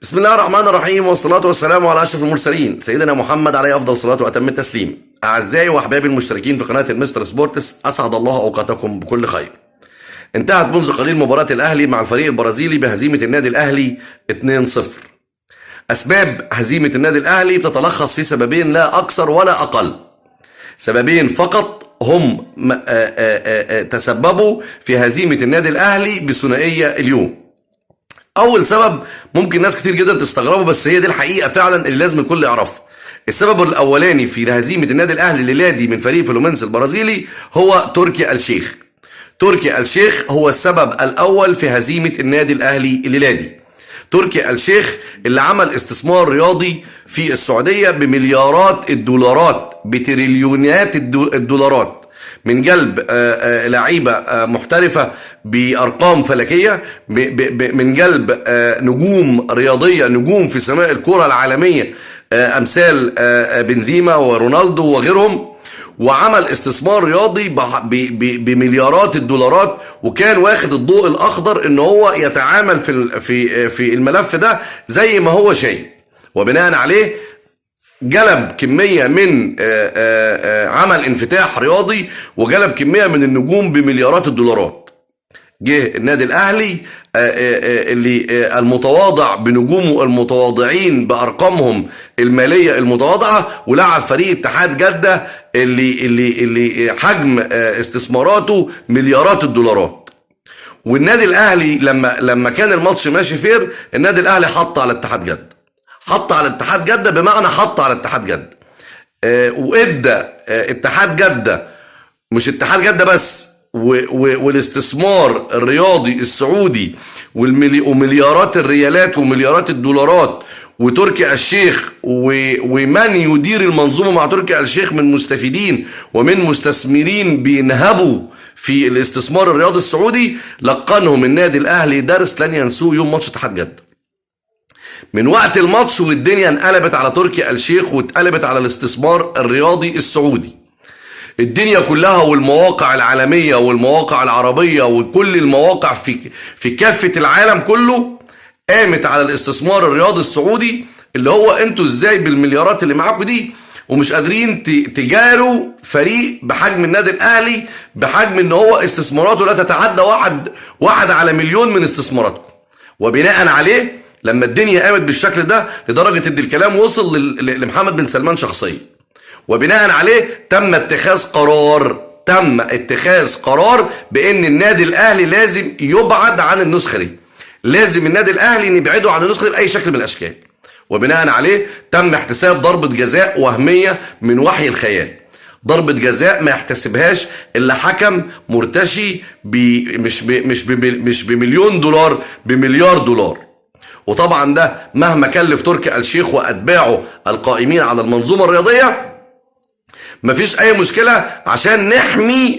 بسم الله الرحمن الرحيم، والصلاة والسلام على أشرف المرسلين سيدنا محمد عليه أفضل الصلاة وأتم التسليم. أعزائي وأحبابي المشتركين في قناة المستر سبورتس، أسعد الله أوقاتكم بكل خير. انتهت منذ قليل مباراة الأهلي مع الفريق البرازيلي بهزيمة النادي الأهلي 2-0. أسباب هزيمة النادي الأهلي بتتلخص في سببين لا أكثر ولا أقل، سببين فقط هم تسببوا في هزيمة النادي الأهلي بثنائية اليوم. اول سبب ممكن ناس كتير جدا تستغربه، بس هي دي الحقيقه فعلا اللي لازم الكل يعرفها. السبب الاولاني في هزيمه النادي الاهلي الليلادي من فريق فلومينس البرازيلي هو تركي آل الشيخ. تركي آل الشيخ هو السبب الاول في هزيمه النادي الاهلي الليلادي. تركي آل الشيخ اللي عمل استثمار رياضي في السعوديه بمليارات الدولارات، بتريليونات الدولارات، من جلب لعيبه محترفه بارقام فلكيه، من جلب نجوم رياضيه، نجوم في سماء الكره العالميه، امثال بنزيما ورونالدو وغيرهم، وعمل استثمار رياضي بمليارات الدولارات، وكان واخد الضوء الاخضر ان هو يتعامل في الملف ده زي ما هو شايف، وبناء عليه جلب كمية من عمل انفتاح رياضي، وجلب كمية من النجوم بمليارات الدولارات. جه النادي الأهلي اللي المتواضع بنجومه المتواضعين بأرقامهم المالية المتواضعة، ولعب فريق اتحاد جدة اللي حجم استثماراته مليارات الدولارات. والنادي الأهلي لما كان الماتش ماشي فير، النادي الأهلي حط على اتحاد جدة، حط على اتحاد جدة بمعنى حط على اتحاد جدة، وادى اتحاد جدة، مش اتحاد جدة بس، والاستثمار الرياضي السعودي ومليارات الريالات ومليارات الدولارات، وتركي آل الشيخ ومن يدير المنظومة مع تركي آل الشيخ من مستفيدين ومن مستثمرين بينهبوا في الاستثمار الرياضي السعودي، لقنهم النادي الأهلي درس لن ينسوه يوم ماتش اتحاد جدة. من وقت الماتش والدنيا انقلبت على تركي آل الشيخ واتقلبت على الاستثمار الرياضي السعودي. الدنيا كلها والمواقع العالمية والمواقع العربية وكل المواقع في كافة العالم كله قامت على الاستثمار الرياضي السعودي، اللي هو انتوا ازاي بالمليارات اللي معاكم دي ومش قادرين تجاروا فريق بحجم النادي الاهلي، بحجم ان هو استثماراته لا تتعدى واحد على مليون من استثماراتكم. وبناء عليه لما الدنيا قامت بالشكل ده لدرجة ان الكلام وصل لمحمد بن سلمان شخصيا، وبناء عليه تم اتخاذ قرار بان النادي الاهلي لازم يبعد عن النسخة دي، لازم النادي الاهلي نبعده عن النسخة دي باي شكل من الاشكال. وبناء عليه تم احتساب ضربة جزاء وهمية من وحي الخيال، ضربة جزاء ما يحتسبهاش الا حكم مرتشي مش بمليون دولار، بمليار دولار. وطبعا ده مهما كلف تركي آل الشيخ واتباعه القائمين على المنظومه الرياضيه مفيش اي مشكله، عشان نحمي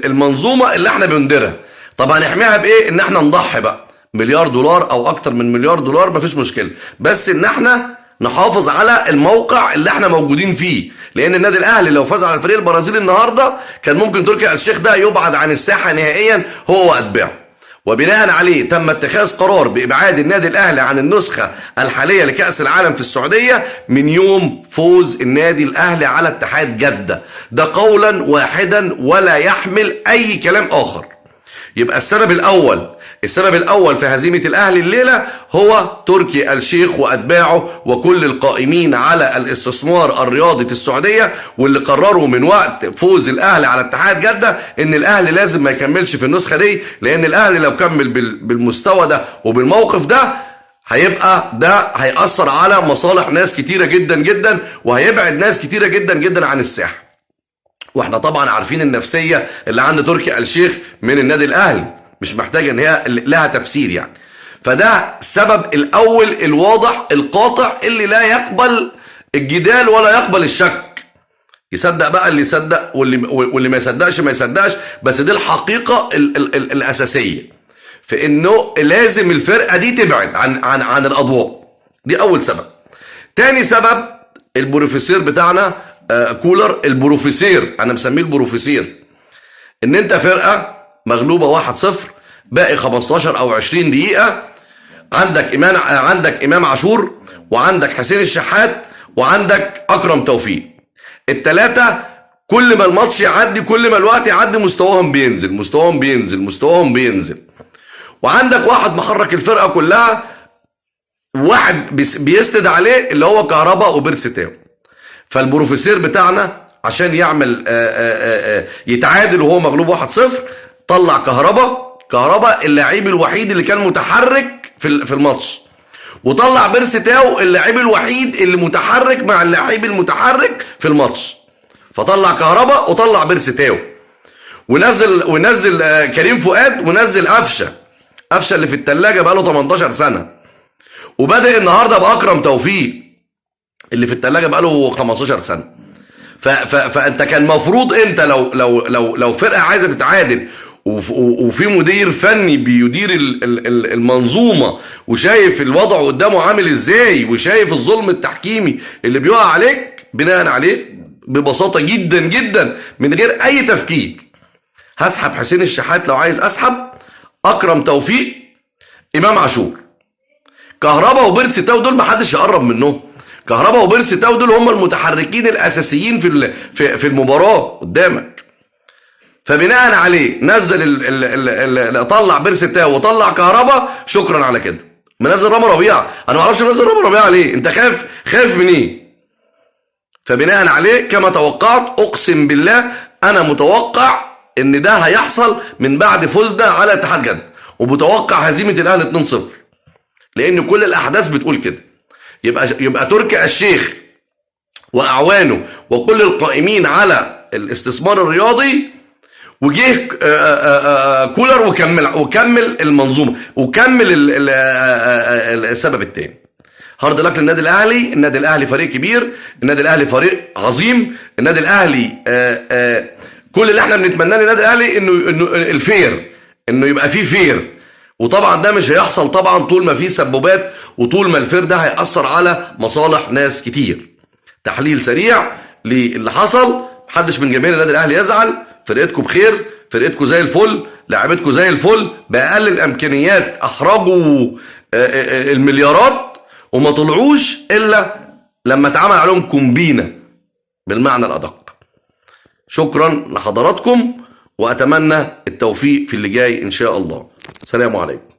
المنظومه اللي احنا بنديرها. طب هنحميها بايه؟ ان احنا نضحي بقى مليار دولار او اكتر من مليار دولار، مفيش مشكله، بس ان احنا نحافظ على الموقع اللي احنا موجودين فيه. لان النادي الاهلي لو فاز على الفريق البرازيلي النهارده كان ممكن تركي آل الشيخ ده يبعد عن الساحه نهائيا هو واتباعه. وبناء عليه تم اتخاذ قرار بإبعاد النادي الأهلي عن النسخة الحالية لكأس العالم في السعودية من يوم فوز النادي الأهلي على اتحاد جدة، ده قولا واحدا ولا يحمل أي كلام آخر. يبقى السبب الأول في هزيمة الأهلي الليلة هو تركي آل الشيخ وأتباعه وكل القائمين على الاستثمار الرياضي في السعودية، واللي قرروا من وقت فوز الأهلي على اتحاد جدة إن الأهلي لازم ما يكملش في النسخة دي، لأن الأهلي لو كمل بالمستوى ده وبالموقف ده هيأثر على مصالح ناس كتيرة جدا جدا، وهيبعد ناس كتيرة جدا جدا عن الساحة. واحنا طبعا عارفين النفسية اللي عند تركي آل الشيخ من النادي الأهلي، مش محتاجة ان هي لها تفسير يعني. فده السبب الاول الواضح القاطع اللي لا يقبل الجدال ولا يقبل الشك. يصدق بقى اللي يصدق، واللي ما يصدقش ما يصدقش، بس دي الحقيقة الاساسية في انه لازم الفرقة دي تبعد عن الاضواء. دي اول سبب. تاني سبب البروفيسير بتاعنا كولر، البروفيسير انا مسميه البروفيسير، ان انت فرقة مغلوبة 1-0 باقي 15 او 20 دقيقة، عندك امام عاشور، وعندك حسين الشحات، وعندك اكرم توفيق. الثلاثه كل ما الماتش يعدي، كل ما الوقت يعدي، مستواهم بينزل. وعندك واحد محرك الفرقه كلها، واحد بيسند عليه، اللي هو كهربا وبيرسي تاو. فالبروفيسير بتاعنا عشان يعمل يتعادل وهو مغلوب 1-0، طلع كهربا اللاعب الوحيد اللي كان متحرك في الماتش، وطلع بيرسي تاو اللاعب الوحيد اللي متحرك مع اللاعب المتحرك في الماتش. فطلع كهربا وطلع بيرسي تاو، ونزل كريم فؤاد، ونزل قفشه اللي في الثلاجه بقاله 18 سنه، وبدأ النهارده باكرم توفيق اللي في الثلاجه بقاله 15 سنه. فانت كان مفروض انت لو فرقه عايزه تتعادل، وفي مدير فني بيدير المنظومه، وشايف الوضع قدامه عامل ازاي، وشايف الظلم التحكيمي اللي بيقع عليك، بناء عليه ببساطه جدا جدا من غير اي تفكير هسحب حسين الشحات لو عايز اسحب، اكرم توفيق، امام عاشور. كهربا وبيرسي تاو دول محدش يقرب منهم. كهربا وبيرسي تاو دول هم المتحركين الاساسيين في المباراه قدامك. فبناء عليه نزل طلع بيرسي تاو وطلع كهربا، شكرا على كده. منزل رامي ربيعه، انا ما اعرفش منزل رامي ربيعه ليه؟ انت خايف من ايه؟ فبناء عليه كما توقعت، اقسم بالله انا متوقع ان ده هيحصل من بعد فوزنا على اتحاد جده، ومتوقع هزيمه الاهلي 2-0، لان كل الاحداث بتقول كده. يبقى تركي الشيخ واعوانه وكل القائمين على الاستثمار الرياضي، وجه كولر وكمل المنظومه، وكمل السبب الثاني. هارد لك للنادي الاهلي. النادي الاهلي فريق كبير، النادي الاهلي فريق عظيم، النادي الاهلي كل اللي احنا بنتمناه للنادي الاهلي انه الفير، انه يبقى فيه فير. وطبعا ده مش هيحصل طبعا طول ما فيه سبوبات، وطول ما الفير ده هيأثر على مصالح ناس كتير. تحليل سريع للي حصل، محدش من جماهير النادي الاهلي يزعل، فرقتكم بخير، فرقتكم زي الفل، لاعبتكم زي الفل، باقل الامكانيات احرجوا المليارات، وما طلعوش الا لما اتعمل عليهم كومبينه بالمعنى الادق. شكرا لحضراتكم، واتمنى التوفيق في اللي جاي ان شاء الله. سلام عليكم.